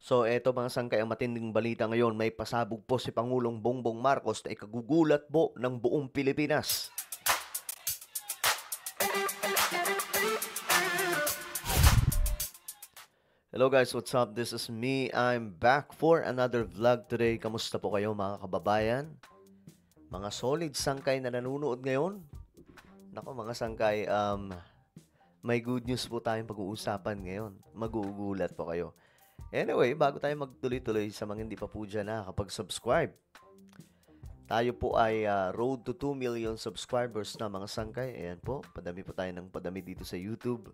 So eto mga sangkay, ang matinding balita ngayon, may pasabog po si Pangulong Bongbong Marcos na ikagugulat po ng buong Pilipinas. Hello guys, what's up? This is me. I'm back for another vlog today. Kamusta po kayo mga kababayan? Mga solid sangkay na nanonood ngayon? Nako mga sangkay, may good news po tayong pag-uusapan ngayon. Magugulat po kayo. Anyway, bago tayo magtuloy-tuloy sa mga hindi pa po dyan nakakapag-subscribe, tayo po ay road to 2 million subscribers na mga sangkay. Ayan po, padami po tayo ng padami dito sa YouTube.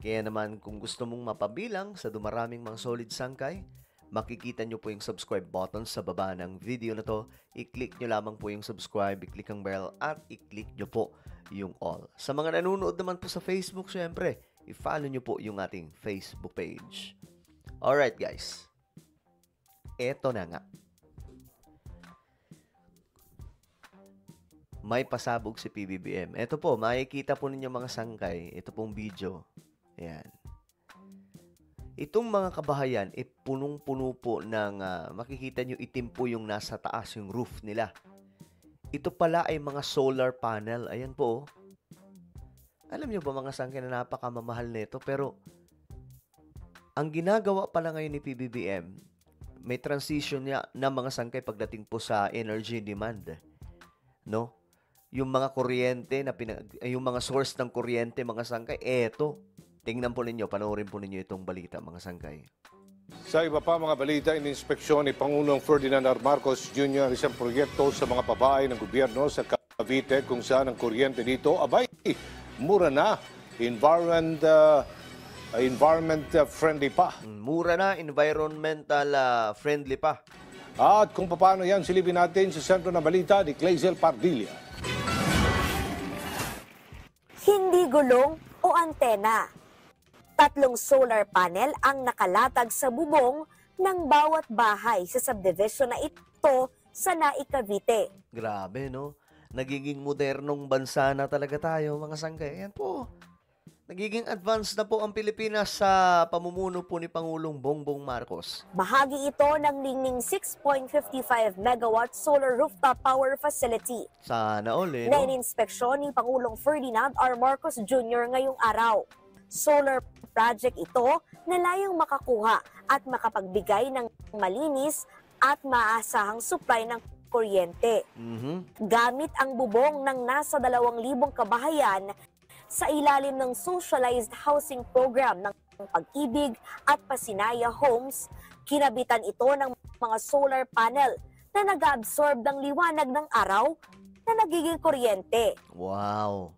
Kaya naman kung gusto mong mapabilang sa dumaraming mga solid sangkay, makikita nyo po yung subscribe button sa baba ng video na to. I-click nyo lamang po yung subscribe, i-click ang bell at i-click nyo po yung all. Sa mga nanonood naman po sa Facebook, syempre, i-follow nyo po yung ating Facebook page. Alright guys, eto na nga. May pasabog si PBBM. Eto po, makikita po ninyo mga sangkay. Ito pong video. Ayan. Itong mga kabahayan, punong-puno po ng, makikita nyo itim po yung nasa taas, yung roof nila. Ito pala ay mga solar panel. Ayan po. Alam nyo ba mga sangkay na napakamamahal nito, pero ang ginagawa pala ngayon ni PBBM, may transition niya na mga sangkay pagdating po sa energy demand. No? Yung mga kuryente, yung mga source ng kuryente, mga sangkay, eto. Tingnan po ninyo, panoorin po ninyo itong balita, mga sangkay. Sa iba pa mga balita, ininspeksyon ni Pangulong Ferdinand R. Marcos Jr. isang proyekto sa mga pabahay ng gobyerno sa Cavite kung saan ang kuryente dito, abay, mura na, environment friendly pa. Mura na, environmental friendly pa. At kung paano yan, silipin natin sa sentro ng balita ni Clazel Pardilla. Hindi gulong o antena. 3 solar panel ang nakalatag sa bubong ng bawat bahay sa subdivision na ito sa Naik, Cavite. Grabe, no? Nagiging modernong bansa na talaga tayo, mga sangkay. Ayan po. Nagiging advanced na po ang Pilipinas sa pamumuno po ni Pangulong Bongbong Marcos. Bahagi ito ng lingning 6.55 megawatt solar rooftop power facility. Sana all, no? Na ininspeksyon ni Pangulong Ferdinand R. Marcos Jr. ngayong araw. Solar project ito na layong makakuha at makapagbigay ng malinis at maasahang supply ng kuryente. Gamit ang bubong ng nasa 2,000 kabahayan sa ilalim ng socialized housing program ng Pag-ibig at Pasinaya Homes, kinabitan ito ng mga solar panel na nag-absorb ng liwanag ng araw na nagiging kuryente. Wow!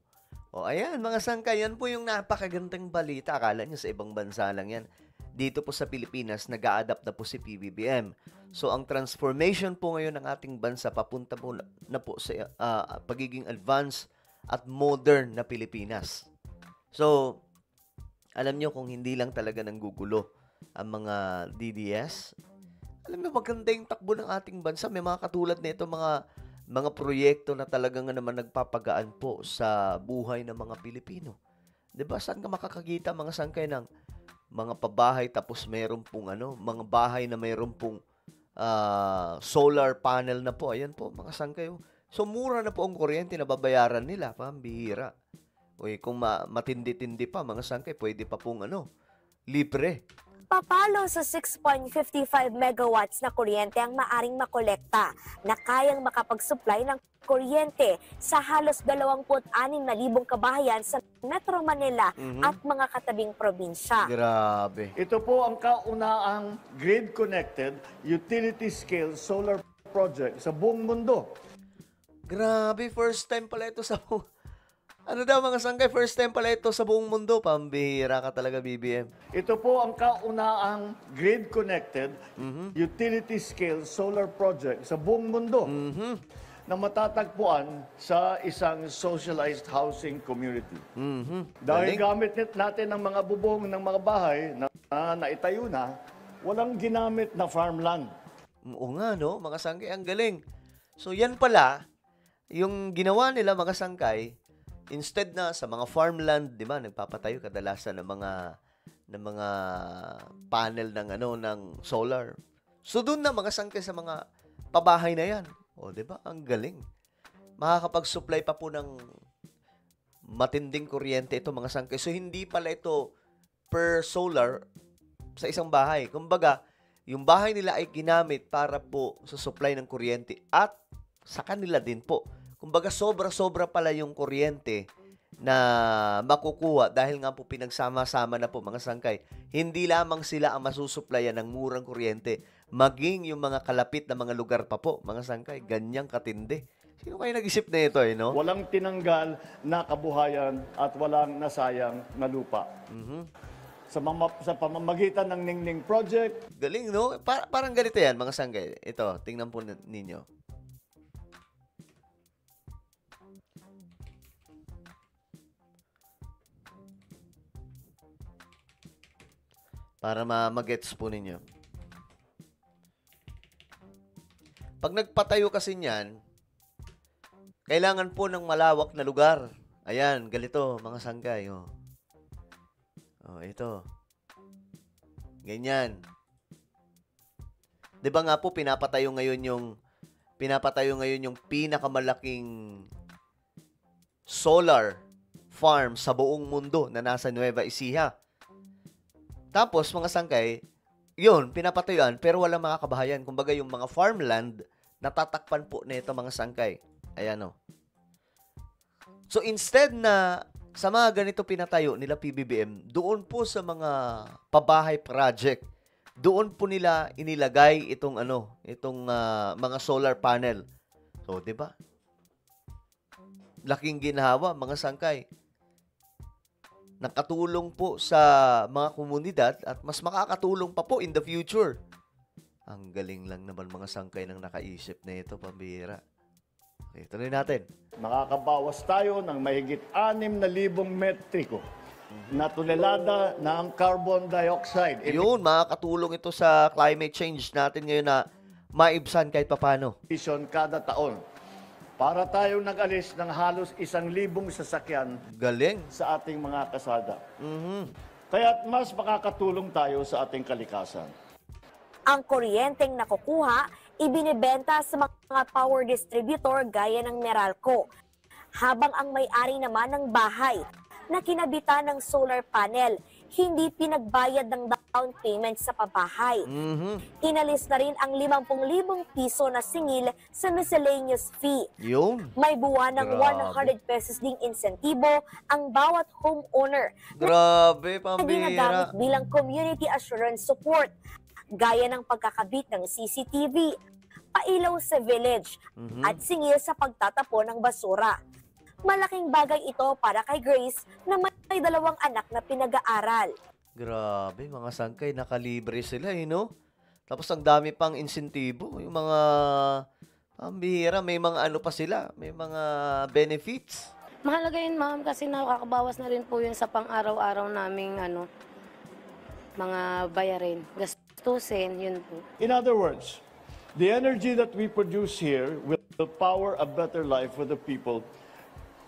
O ayan, mga sangkay, yan po yung napakagandang balita. Akala nyo sa ibang bansa lang yan. Dito po sa Pilipinas, nag-a-adapt na po si PBBM. So, ang transformation po ngayon ng ating bansa, papunta po na po sa pagiging advanced at modern na Pilipinas. So, alam nyo kung hindi lang talaga nanggugulo ang mga DDS, alam nyo maganda yung takbo ng ating bansa. May mga katulad nito, mga proyekto na talagang naman nagpapagaan po sa buhay ng mga Pilipino. 'Di ba? Saan ka makakakita mga sangkay ng mga pabahay tapos mayroon pong mga bahay na mayroon pong solar panel na po. Ayan po, mga sangkay. So, mura na po ang kuryente na babayaran nila. Pambihira. Uy, kung matindi-tindi pa, mga sangkay, pwede pa pong libre. Papalo sa 6.55 megawatts na kuryente ang maaring makolekta na kayang makapag-supply ng kuryente sa halos 26,000 kabahayan sa Metro Manila at mga katabing probinsya. Grabe. Ito po ang kaunahang grid-connected utility-scale solar project sa buong mundo. Grabe, first time pala ito sa ano daw mga sangkay, first time pala ito sa buong mundo. Pambihira ka talaga, BBM. Ito po ang kaunahang grid-connected utility-scale solar project sa buong mundo na matatagpuan sa isang socialized housing community. Dahil gamit natin ang mga bubong ng mga bahay na naitayo na, walang ginamit na farmland. Oo nga, no? Mga sangkay, ang galing. So, yan pala, yung ginawa nila mga sangkay, instead na sa mga farmland, di ba, nagpapatayo kadalasan ng mga panel ng ng solar. So doon na mga sangkay sa mga pabahay na 'yan. O, 'di ba? Ang galing. Makakapag-supply pa po ng matinding kuryente ito mga sangkay. So hindi pala ito per solar sa isang bahay. Kumbaga, yung bahay nila ay ginamit para po sa supply ng kuryente at sa kanila din po. Kumbaga, sobra-sobra pala yung kuryente na makukuha dahil nga po pinagsama-sama na po mga sangkay. Hindi lamang sila ang masusuplayan ng murang kuryente, maging yung mga kalapit na mga lugar pa po, mga sangkay. Ganyang katindi. Sino kayo nag-isip na ito, no? Walang tinanggal na kabuhayan at walang nasayang na lupa. Sa pamamagitan ng Ningning Project, Galing, no? Parang ganito yan, mga sangkay. Ito, tingnan po ninyo. Para magets po ninyo. Pag nagpatayo kasi niyan, kailangan po ng malawak na lugar. Ayan, ganito, mga sangkay. Oh. Oh, ito. Ganyan. 'Di ba nga po pinapatayo ngayon yung pinakamalaking solar farm sa buong mundo na nasa Nueva Ecija. Tapos mga sangkay, yun, pinapatayuan pero walang mga kabahayan. Kumbaga yung mga farmland, natatakpan po nito mga sangkay. Ayan o. So instead na sa mga ganito pinatayo nila PBBM, doon po sa mga pabahay project, doon po nila inilagay itong mga solar panel. So, 'di ba? Laking ginhawa mga sangkay. Nakatulong po sa mga komunidad at mas makakatulong pa po in the future. Ang galing lang naman mga sangkay ng nakaisip na ito, pambihira. Okay, tuloy natin. makakabawas tayo ng mahigit 6,000 metriko na tonelada ng carbon dioxide. Yun, makakatulong ito sa climate change natin ngayon na maibsan kahit papano. Emission kada taon. Para tayong nag-alis ng halos 1,000 sasakyan Galing. sa ating mga kasada. Kaya't mas makakatulong tayo sa ating kalikasan. Ang kuryenteng nakukuha, ibinibenta sa mga power distributor gaya ng Meralco. Habang ang may-ari naman ng bahay na kinabitan ng solar panel, hindi pinagbayad ng down payment sa pabahay. Inalis na rin ang 50,000 piso na singil sa miscellaneous fee. Yun. May buwan ng Grabe. 100 pesos ding insentibo ang bawat homeowner Grabe, na ginagamit pambihira. bilang community assurance support, gaya ng pagkakabit ng CCTV, pailaw sa village, at singil sa pagtatapon ng basura. Malaking bagay ito para kay Grace na may 2 anak na pinag-aaral. Grabe, mga sangkay, nakalibre sila no? Tapos ang dami pang insentibo. Yung mga pambihira, may mga pa sila, may mga benefits. Mahalaga yun, ma'am, kasi nakakabawas na rin po yun sa pang-araw-araw naming mga bayarin. Gastusin, yun po. In other words, the energy that we produce here will power a better life for the people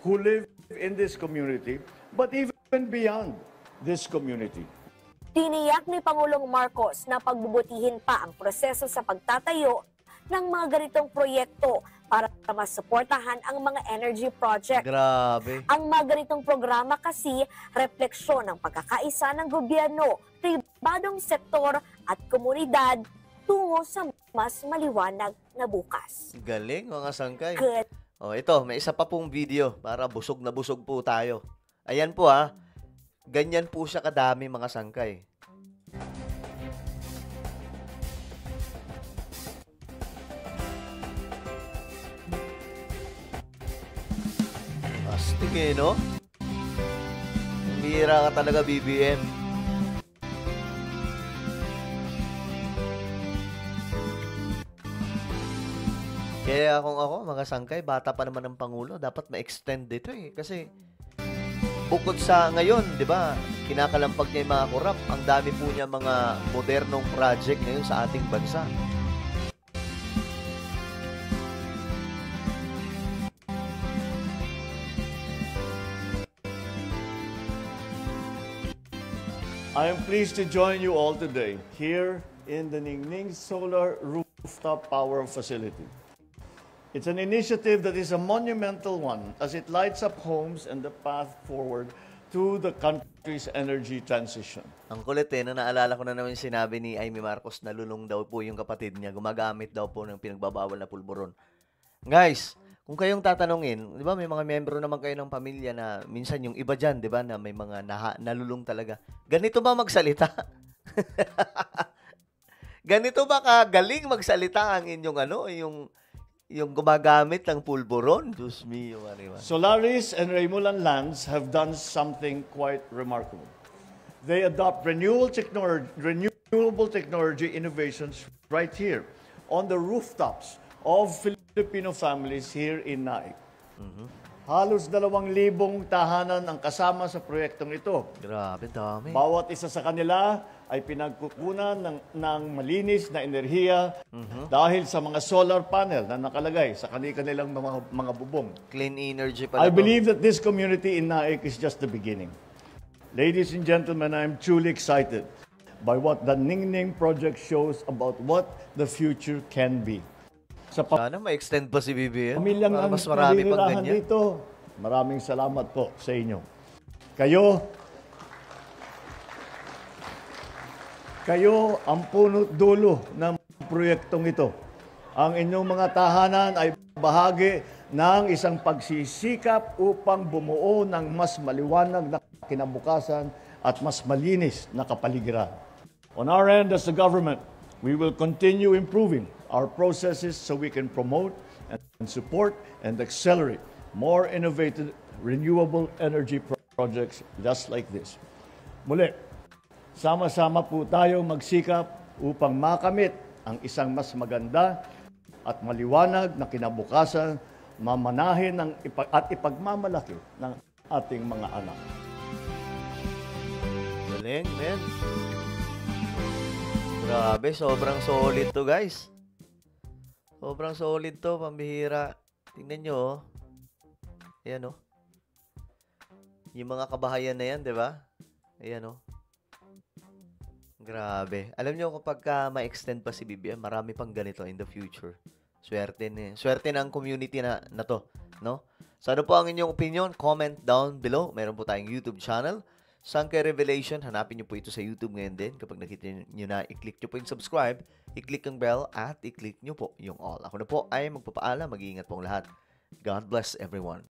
who live in this community, but even beyond this community. Tiniyak ni Pangulong Marcos na pagbubutihin pa ang proseso sa pagtatayo ng mga ganitong proyekto para masuportahan ang mga energy project. Grabe. Ang mga ganitong programa kasi refleksyon ng pagkakaisa ng gobyerno, pribadong sektor at komunidad tungo sa mas maliwanag na bukas. Galing, mga sangkay. Good. Oh, ito, may isa pa pong video para busog na busog po tayo. Ayan po Ganyan po siya kadami mga sangkay. Astig no? Mira ka talaga, BBM. Kaya kung ako, mga sangkay, bata pa naman ng Pangulo, dapat ma-extend dito Kasi bukod sa ngayon, di ba, kinakalampag niya yung mga korap, ang dami po niya mga modernong project ngayon sa ating bansa. I am pleased to join you all today here in the Ningning Solar Rooftop Power Facility. It's an initiative that is a monumental one as it lights up homes and the path forward to the country's energy transition. Ang kulit na naalala ko na naman yung sinabi ni Amy Marcos na lulong daw po yung kapatid niya, gumagamit daw po ng pinagbabawal na pulburon. Guys, kung kayong tatanungin, di ba may mga membro naman kayo ng pamilya na minsan yung iba dyan, di ba, na may mga nalulung talaga. Ganito ba magsalita? Ganito ba kagaling magsalita ang inyong yung gumagamit ng pulburon? Diyos mio, Mariwa. Solaris and Raymulan Lands have done something quite remarkable. They adopt renewable technology innovations right here on the rooftops of Filipino families here in Naik. Halos 2,000 tahanan ang kasama sa proyektong ito. Grabe, dami. Bawat isa sa kanila ay pinagkukunan ng malinis na enerhiya dahil sa mga solar panel na nakalagay sa kanilang mga bubong. Clean energy pala I to. believe that this community in Naik is just the beginning. Ladies and gentlemen, I am truly excited by what the Ningning project shows about what the future can be. Sa Sana ma-extend pa si BBM. pamilyang Para ang mas marami pang naninirahan ganyan. dito, maraming salamat po sa inyo. Kayo ang punot dulo ng proyektong ito. Ang inyong mga tahanan ay bahagi ng isang pagsisikap upang bumuo ng mas maliwanag na kinabukasan at mas malinis na kapaligiran. On our end as the government, we will continue improving our processes so we can promote and support and accelerate more innovative renewable energy projects just like this. Muli, sama-sama po tayo magsikap upang makamit ang isang mas maganda at maliwanag na kinabukasan, mamanahin at ipagmamalaki ng ating mga anak. Galing, men. Grabe, sobrang solid to, guys. Sobrang solid to, pambihira. Tingnan nyo, oh. Ayan, oh. Yung mga kabahayan na yan, di ba? Ayan, oh. Grabe. Alam nyo, kapag ma-extend pa si BBM, marami pang ganito in the future. Swerte na ang community na to, no? So, ano po ang inyong opinion? Comment down below. Meron po tayong YouTube channel. Sankey Revelation, hanapin nyo po ito sa YouTube ngayon din. Kapag nakita nyo na, i-click nyo po yung subscribe, i-click yung bell, at i-click nyo po yung all. Ako na po ay magpapaalam. Mag-iingat pong lahat. God bless everyone.